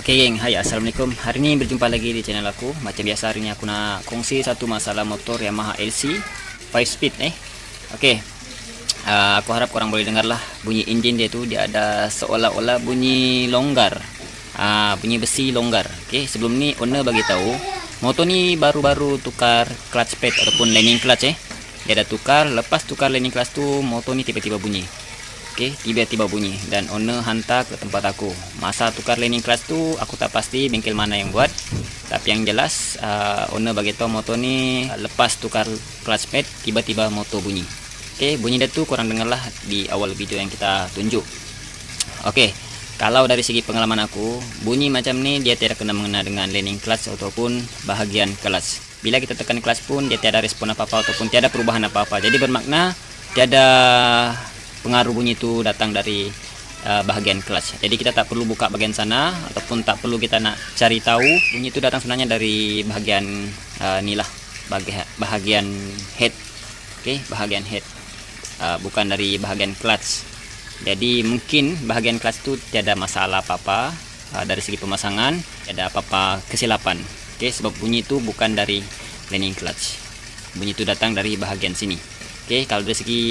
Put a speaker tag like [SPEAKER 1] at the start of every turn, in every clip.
[SPEAKER 1] Oke geng, hai assalamualaikum. Hari ini berjumpa lagi di channel aku. Macam biasa hari ini aku nak kongsi satu masalah motor Yamaha LC 5 speed Oke, aku harap korang boleh dengar lah bunyi engine dia tu. Dia ada seolah-olah bunyi longgar, bunyi besi longgar. Oke, sebelum ni owner bagi tahu motor ni baru-baru tukar clutch pad ataupun landing clutch Dia ada tukar, lepas tukar landing clutch tu motor ni tiba-tiba bunyi. Oke, tiba-tiba bunyi dan owner hantar ke tempat aku. Masa tukar landing clutch tu aku tak pasti bengkel mana yang buat, tapi yang jelas owner bagi tahu motor ni lepas tukar clutch pad tiba-tiba motor bunyi. Oke, bunyi dia tu korang dengarlah di awal video yang kita tunjuk. Oke, kalau dari segi pengalaman aku, bunyi macam ni dia tidak kena mengena dengan landing clutch ataupun bahagian clutch. Bila kita tekan clutch pun dia tiada respon apa-apa ataupun tiada perubahan apa-apa. Jadi bermakna tiada pengaruh bunyi itu datang dari bahagian clutch. Jadi kita tak perlu buka bagian sana ataupun tak perlu kita nak cari tahu. Bunyi itu datang sebenarnya dari bahagian inilah, bahagian head. Oke, bahagian head, bukan dari bahagian clutch. Jadi mungkin bahagian clutch itu tiada masalah apa-apa dari segi pemasangan, tiada apa-apa kesilapan. Oke, sebab bunyi itu bukan dari landing clutch. Bunyi itu datang dari bahagian sini. Oke, kalau dari segi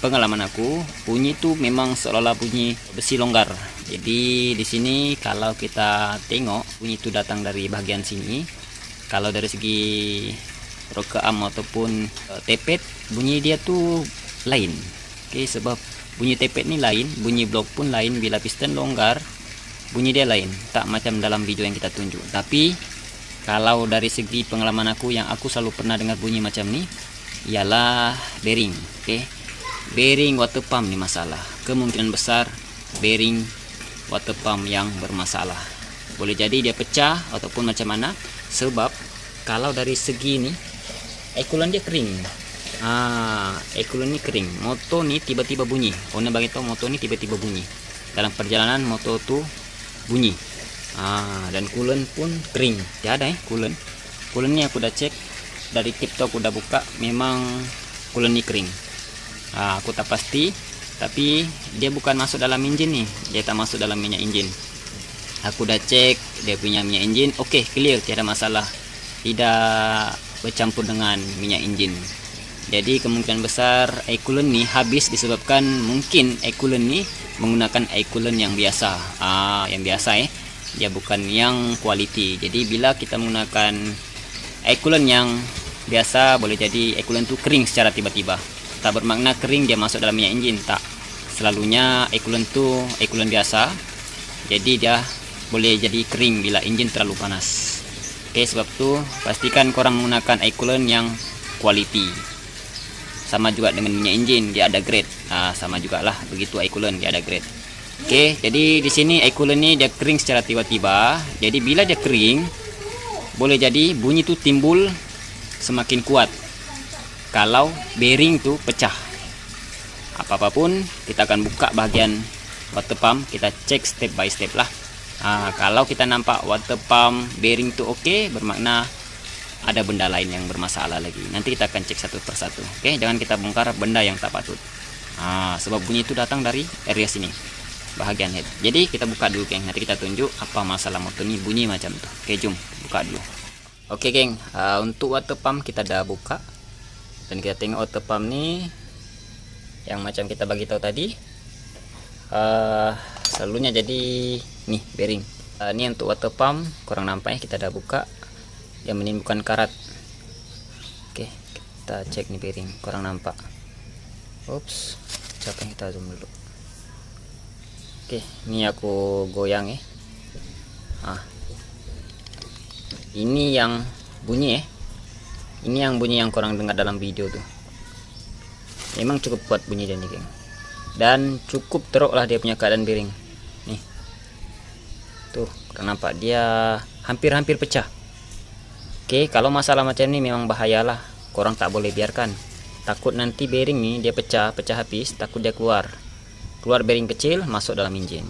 [SPEAKER 1] pengalaman aku, bunyi itu memang seolah-olah bunyi besi longgar. Jadi di sini kalau kita tengok bunyi itu datang dari bahagian sini. Kalau dari segi rocker arm ataupun tepet, bunyi dia tuh lain. Oke, sebab bunyi tepet ni lain, bunyi blok pun lain. Bila piston longgar, bunyi dia lain, tak macam dalam video yang kita tunjuk. Tapi kalau dari segi pengalaman aku, yang aku selalu pernah dengar bunyi macam ni ialah bearing. Oke, bearing water pump ni masalah. Kemungkinan besar bearing water pump yang bermasalah. Boleh jadi dia pecah ataupun macam mana, sebab kalau dari segi ni coolant dia kering. Coolant ni kering. Motor ni tiba-tiba bunyi. Owner bagi tahu motor ni tiba-tiba bunyi. Dalam perjalanan motor tu bunyi. Dan coolant pun kering. Tiada coolant. Coolant ni aku dah cek dari tip tu, aku dah buka, memang coolant ni kering. Aku tak pasti, tapi dia bukan masuk dalam enjin ni. Dia tak masuk dalam minyak enjin. Aku dah cek dia punya minyak enjin. Oke, clear, tiada masalah. Tidak bercampur dengan minyak enjin. Jadi kemungkinan besar coolant ni habis disebabkan mungkin coolant ni menggunakan coolant yang biasa. Yang biasa dia bukan yang quality. Jadi bila kita menggunakan coolant yang biasa, boleh jadi coolant tu kering secara tiba-tiba. Tak bermakna kering dia masuk dalam minyak enjin, tak. Selalunya coolant tu coolant biasa, jadi dia boleh jadi kering bila enjin terlalu panas. Oke, sebab tu pastikan korang menggunakan coolant yang quality. Sama juga dengan minyak enjin, dia ada grade. Sama jugalah begitu coolant, dia ada grade. Oke, jadi di sini coolant ni dia kering secara tiba-tiba. Jadi bila dia kering, boleh jadi bunyi tu timbul semakin kuat kalau bearing tu pecah. Apa-apa pun kita akan buka bahagian water pump, kita cek step by step lah. Kalau kita nampak water pump bearing tu oke, bermakna ada benda lain yang bermasalah lagi. Nanti kita akan cek satu persatu. Oke, jangan kita bongkar benda yang tak patut. Sebab bunyi itu datang dari area sini, bahagian head. Jadi kita buka dulu geng, nanti kita tunjuk apa masalah motor ni bunyi macam tu. Oke, jom buka dulu. Oke geng, untuk water pump kita dah buka dan kita tengok water pump ni yang macam kita bagi tahu tadi. Selalunya jadi nih bearing. Ini untuk water pump, korang nampak kita dah buka, dia menimbulkan karat. Oke, kita cek nih bearing, korang nampak. Ups, coba kita zoom dulu. Oke, ini aku goyang ini yang bunyi ini yang bunyi yang korang dengar dalam video tuh. Memang cukup kuat bunyi dan geng, dan cukup teruk lah dia punya keadaan bearing. Nih tuh, korang nampak dia hampir-hampir pecah. Oke, kalau masalah macam ini memang bahayalah, korang tak boleh biarkan. Takut nanti bearing nih dia pecah habis, takut dia keluar bearing kecil masuk dalam engine.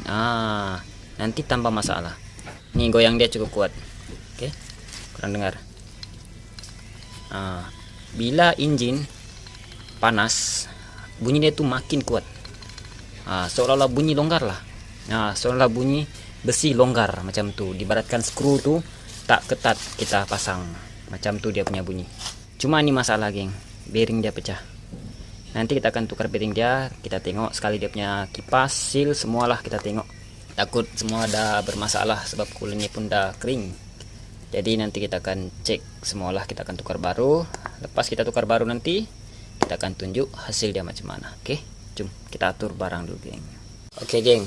[SPEAKER 1] Nanti tambah masalah. Nih goyang dia cukup kuat. Oke, korang dengar. Bila engine panas, bunyi dia tuh makin kuat. Seolah-olah bunyi longgar lah. Seolah bunyi besi longgar macam tu. Dibaratkan skru tu tak ketat kita pasang. Macam tu dia punya bunyi. Cuma ini masalah geng, bearing dia pecah. Nanti kita akan tukar bearing dia. Kita tengok sekali dia punya kipas, seal, semualah kita tengok. Takut semua dah bermasalah sebab coolernya pun dah kering. Jadi nanti kita akan cek semualah, kita akan tukar baru. Lepas kita tukar baru nanti kita akan tunjuk hasil dia macam mana. Oke, jom kita atur barang dulu geng. Oke geng,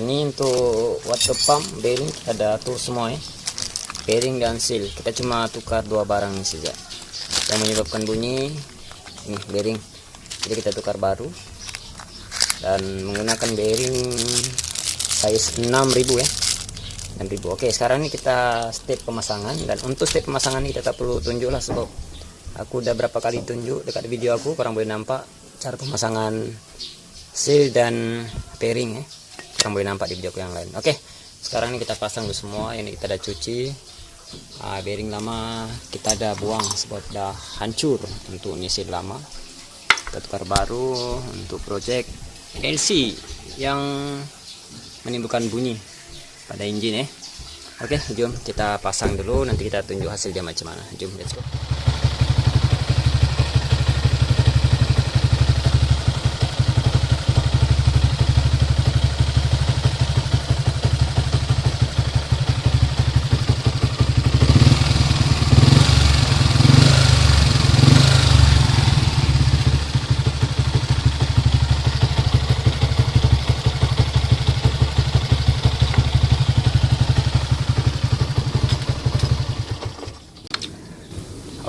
[SPEAKER 1] ini untuk water pump bearing kita ada atur semua ya. Bearing dan seal, kita cuma tukar dua barang ini saja yang menyebabkan bunyi. Ini bearing, jadi kita tukar baru dan menggunakan bearing size 6000 ya, 6000. Oke, sekarang ini kita step pemasangan. Dan untuk step pemasangan ini kita tak perlu tunjuk lah, sebab aku udah berapa kali tunjuk dekat video aku, korang boleh nampak cara pemasangan seal dan bearing ya, korang boleh nampak di video aku yang lain. Oke, sekarang ini kita pasang dulu semua. Ini kita ada cuci. Bearing lama kita ada buang sebab dah hancur. Untuk ini seal lama kita tukar baru. Untuk project LC yang menimbulkan bunyi pada engine ya. Oke, jom kita pasang dulu, nanti kita tunjuk hasil dia macam mana. Jom, let's go.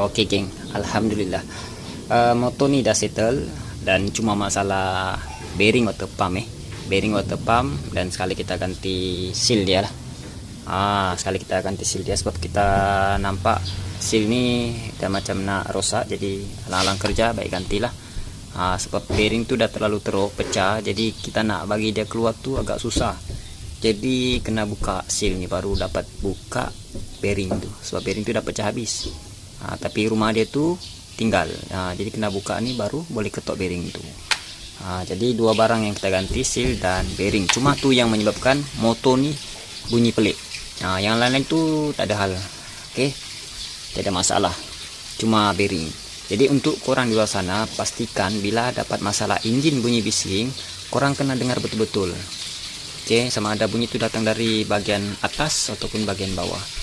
[SPEAKER 1] Oke geng, alhamdulillah motor ni dah settle. Dan cuma masalah bearing water pump bearing water pump, dan sekali kita ganti seal dia lah. Sekali kita ganti seal dia sebab kita nampak seal ni dah macam nak rosak. Jadi alang-alang kerja baik gantilah. Sebab bearing tu dah terlalu teruk pecah, jadi kita nak bagi dia keluar tu agak susah. Jadi kena buka seal ni baru dapat buka bearing tu, sebab bearing tu dah pecah habis. Tapi rumah dia tu tinggal, jadi kena buka ni baru boleh ketok bearing tu. Jadi dua barang yang kita ganti, seal dan bearing. Cuma tu yang menyebabkan motor ni bunyi pelik. Yang lain-lain tu tak ada hal. Oke, tidak ada masalah, cuma bearing. Jadi untuk korang di luar sana, pastikan bila dapat masalah engine bunyi bising, korang kena dengar betul-betul. Oke, sama ada bunyi itu datang dari bagian atas ataupun bagian bawah.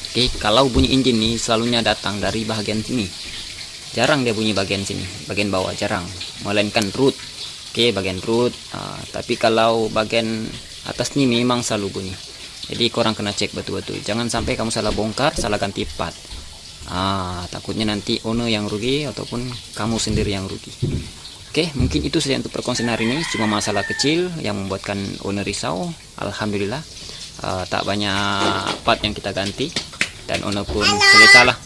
[SPEAKER 1] Oke, kalau bunyi engine nih selalunya datang dari bagian sini. Jarang dia bunyi bagian sini, bagian bawah jarang. Melainkan root. Oke, bagian root. Tapi kalau bagian atas nih memang selalu bunyi. Jadi korang kena cek betul-betul. Jangan sampai kamu salah bongkar, salah ganti part. Takutnya nanti owner yang rugi ataupun kamu sendiri yang rugi. Oke, mungkin itu saja untuk perkongsian hari ini. Cuma masalah kecil yang membuatkan owner risau. Alhamdulillah, tak banyak part yang kita ganti. Dan owner pun selesai lah.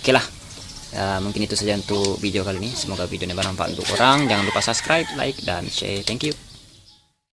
[SPEAKER 1] Oke lah, mungkin itu saja untuk video kali ini. Semoga video ini bermanfaat untuk orang. Jangan lupa subscribe, like, dan share. Thank you.